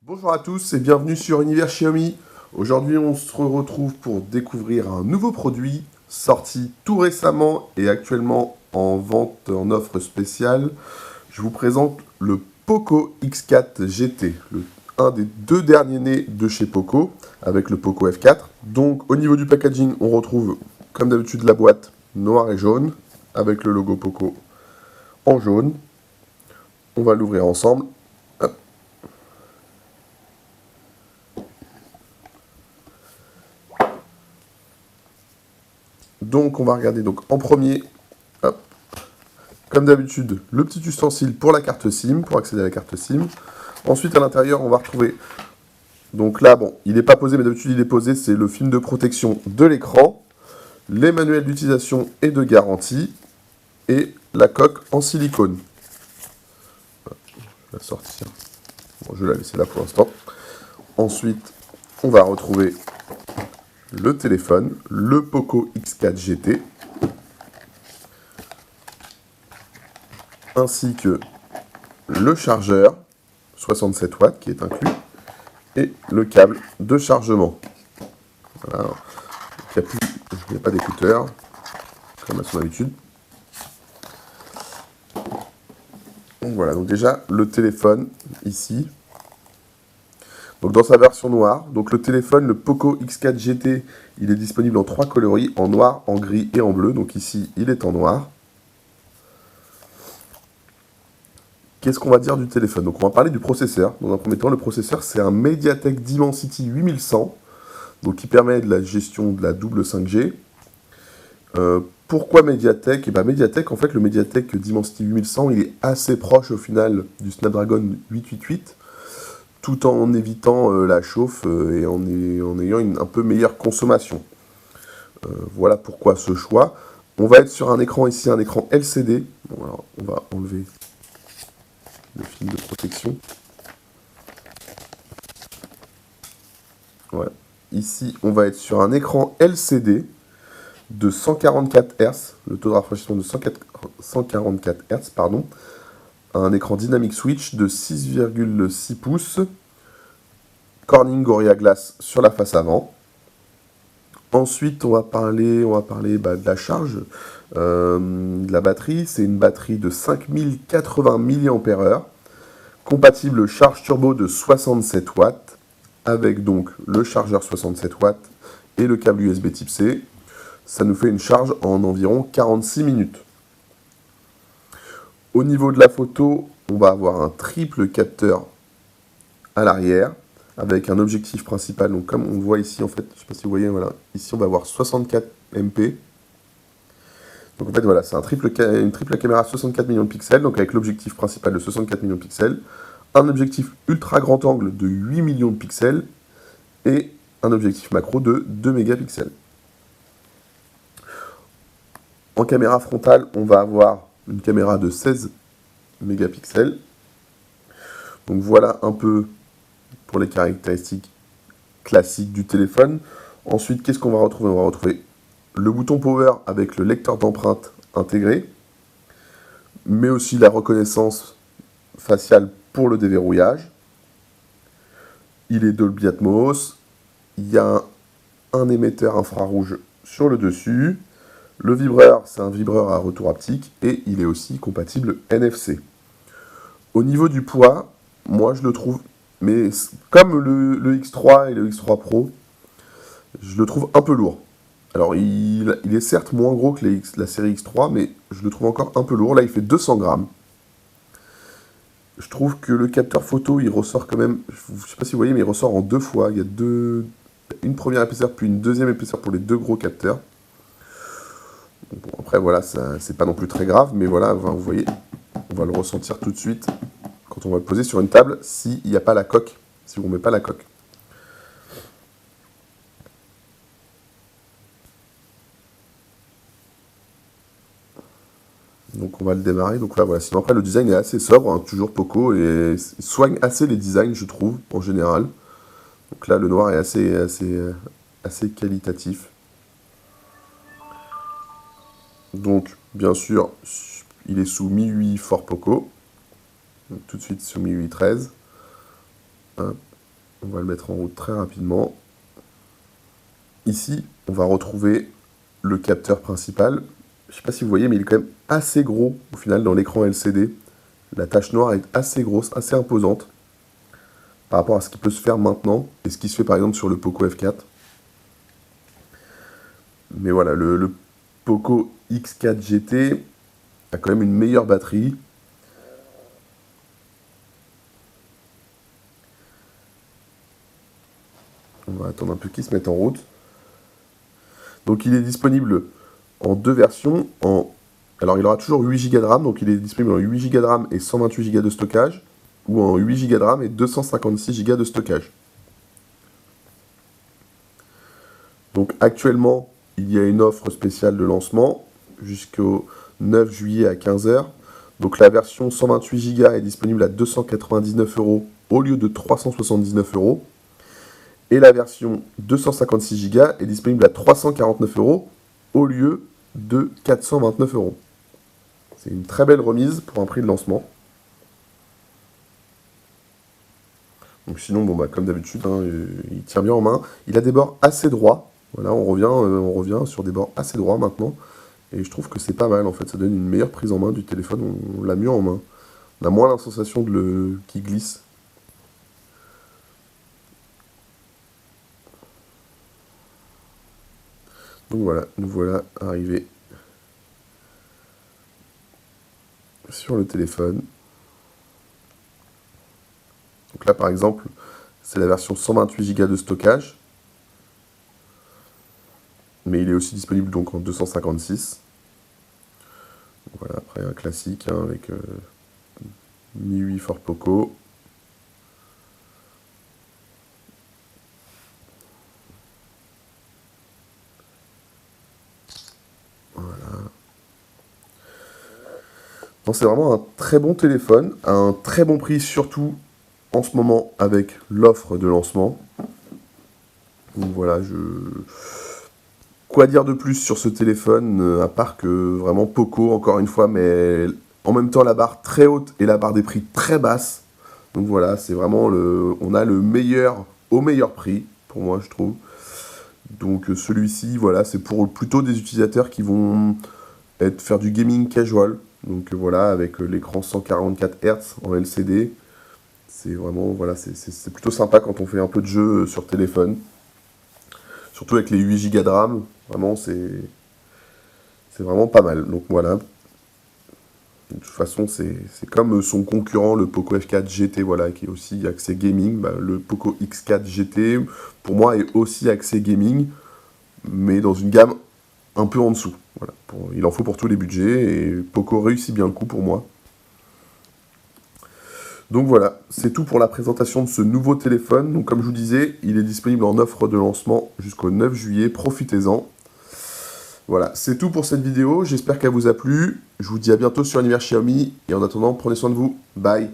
Bonjour à tous et bienvenue sur Univers Xiaomi. Aujourd'hui, on se retrouve pour découvrir un nouveau produit sorti tout récemment et actuellement en vente en offre spéciale. Je vous présente le Poco X4 GT, un des deux derniers nés de chez Poco avec le Poco F4. Donc au niveau du packaging, on retrouve comme d'habitude la boîte noire et jaune avec le logo Poco en jaune. On va l'ouvrir ensemble. Donc on va regarder donc en premier, hop, comme d'habitude, le petit ustensile pour la carte SIM, pour accéder à la carte SIM. Ensuite à l'intérieur on va retrouver, donc là bon, il n'est pas posé mais d'habitude il est posé, c'est le film de protection de l'écran, les manuels d'utilisation et de garantie, et la coque en silicone. Je vais la sortir, bon, je vais la laisser là pour l'instant. Ensuite on va retrouver le téléphone, le Poco X4 GT, ainsi que le chargeur 67 watts qui est inclus et le câble de chargement. Voilà. Il n'y a pas d'écouteurs comme à son habitude. Donc voilà, donc déjà le téléphone ici. Donc dans sa version noire, donc le téléphone, le Poco X4 GT, il est disponible en 3 coloris, en noir, en gris et en bleu. Donc ici, il est en noir. Qu'est-ce qu'on va dire du téléphone? Donc on va parler du processeur. Dans un premier temps, le processeur, c'est un MediaTek Dimensity 8100, donc qui permet de la gestion de la double 5G. Pourquoi Mediatek? Et bien Mediatek, en fait, le Mediatek Dimensity 8100, il est assez proche au final du Snapdragon 888, tout en évitant la chauffe et en ayant une un peu meilleure consommation. Voilà pourquoi ce choix. On va être sur un écran ici, un écran LCD. Bon, alors, on va enlever le film de protection. Voilà. Ici, on va être sur un écran LCD de 144 Hz, le taux de rafraîchissement de 144 Hz, pardon, un écran Dynamic Switch de 6,6 pouces, Corning Gorilla Glass sur la face avant. Ensuite, on va parler de la charge, de la batterie. C'est une batterie de 5080 mAh, compatible charge turbo de 67 watts, avec donc le chargeur 67 watts et le câble USB type C. Ça nous fait une charge en environ 46 minutes. Au niveau de la photo, on va avoir un triple capteur à l'arrière, avec un objectif principal. Donc comme on voit ici, en fait, je ne sais pas si vous voyez, voilà, ici on va avoir 64 MP. Donc en fait voilà, c'est une triple caméra 64 millions de pixels, donc avec l'objectif principal de 64 millions de pixels, un objectif ultra grand angle de 8 millions de pixels, et un objectif macro de 2 mégapixels. En caméra frontale, on va avoir une caméra de 16 mégapixels. Donc voilà un peu pour les caractéristiques classiques du téléphone. Ensuite, qu'est-ce qu'on va retrouver? On va retrouver le bouton Power avec le lecteur d'empreintes intégré, mais aussi la reconnaissance faciale pour le déverrouillage. Il est Dolby Atmos. Il y a un émetteur infrarouge sur le dessus. Le vibreur, c'est un vibreur à retour haptique et il est aussi compatible NFC. Au niveau du poids, moi je le trouve, mais comme le X3 et le X3 Pro, je le trouve un peu lourd. Alors il est certes moins gros que la série X3, mais je le trouve encore un peu lourd. Là il fait 200 grammes. Je trouve que le capteur photo, il ressort quand même, je ne sais pas si vous voyez, mais il ressort en deux fois. Il y a une première épaisseur puis une deuxième épaisseur pour les deux gros capteurs. Bon, après voilà, c'est pas non plus très grave, mais voilà, vous voyez, on va le ressentir tout de suite quand on va le poser sur une table s'il n'y a pas la coque, si on ne met pas la coque. Donc on va le démarrer. Donc là voilà, sinon après le design est assez sobre, hein, toujours Poco, et il soigne assez les designs, je trouve, en général. Donc là le noir est assez qualitatif. Donc bien sûr, il est sous MIUI Fort Poco. Donc tout de suite sur MIUI 13. Hop. On va le mettre en route très rapidement. Ici, on va retrouver le capteur principal. Je ne sais pas si vous voyez, mais il est quand même assez gros au final dans l'écran LCD. La tache noire est assez grosse, assez imposante par rapport à ce qui peut se faire maintenant et ce qui se fait par exemple sur le Poco F4. Mais voilà, le Poco X4 GT a quand même une meilleure batterie. On va attendre un peu qu'il se mette en route. Donc il est disponible en deux versions. Alors il aura toujours 8 Go de RAM, donc il est disponible en 8 Go de RAM et 128 Go de stockage, ou en 8 Go de RAM et 256 Go de stockage. Donc actuellement, il y a une offre spéciale de lancement jusqu'au 9 juillet à 15 h. Donc la version 128 Go est disponible à 299 € au lieu de 379 €. Et la version 256 Go est disponible à 349 € au lieu de 429 €. C'est une très belle remise pour un prix de lancement. Donc sinon, bon, bah, comme d'habitude, hein, il tient bien en main. Il a des bords assez droits. Voilà, on revient sur des bords assez droits maintenant. Et je trouve que c'est pas mal, en fait. Ça donne une meilleure prise en main du téléphone. On l'a mieux en main. On a moins la sensation qui glisse. Donc voilà, nous voilà arrivés sur le téléphone. Donc là, par exemple, c'est la version 128 Go de stockage. Mais il est aussi disponible donc en 256. Voilà, après un classique hein, avec MIUI for Poco. Voilà. C'est vraiment un très bon téléphone, à un très bon prix, surtout en ce moment avec l'offre de lancement. Donc voilà, quoi dire de plus sur ce téléphone, à part que vraiment Poco, encore une fois, mais en même temps la barre très haute et la barre des prix très basse. Donc voilà, c'est vraiment on a le meilleur au meilleur prix, pour moi je trouve. Donc celui-ci, voilà, c'est pour plutôt des utilisateurs qui vont faire du gaming casual. Donc voilà, avec l'écran 144 Hz en LCD. C'est vraiment, voilà, c'est plutôt sympa quand on fait un peu de jeu sur téléphone. Surtout avec les 8 Go de RAM, vraiment c'est vraiment pas mal. Donc voilà. De toute façon, c'est comme son concurrent, le Poco F4 GT, voilà, qui est aussi axé gaming. Bah, le Poco X4 GT, pour moi, est aussi axé gaming, mais dans une gamme un peu en dessous. Voilà. Il en faut pour tous les budgets, et Poco réussit bien le coup pour moi. Donc voilà, c'est tout pour la présentation de ce nouveau téléphone. Donc comme je vous disais, il est disponible en offre de lancement jusqu'au 9 juillet, profitez-en. Voilà, c'est tout pour cette vidéo, j'espère qu'elle vous a plu. Je vous dis à bientôt sur Univers Xiaomi, et en attendant, prenez soin de vous. Bye.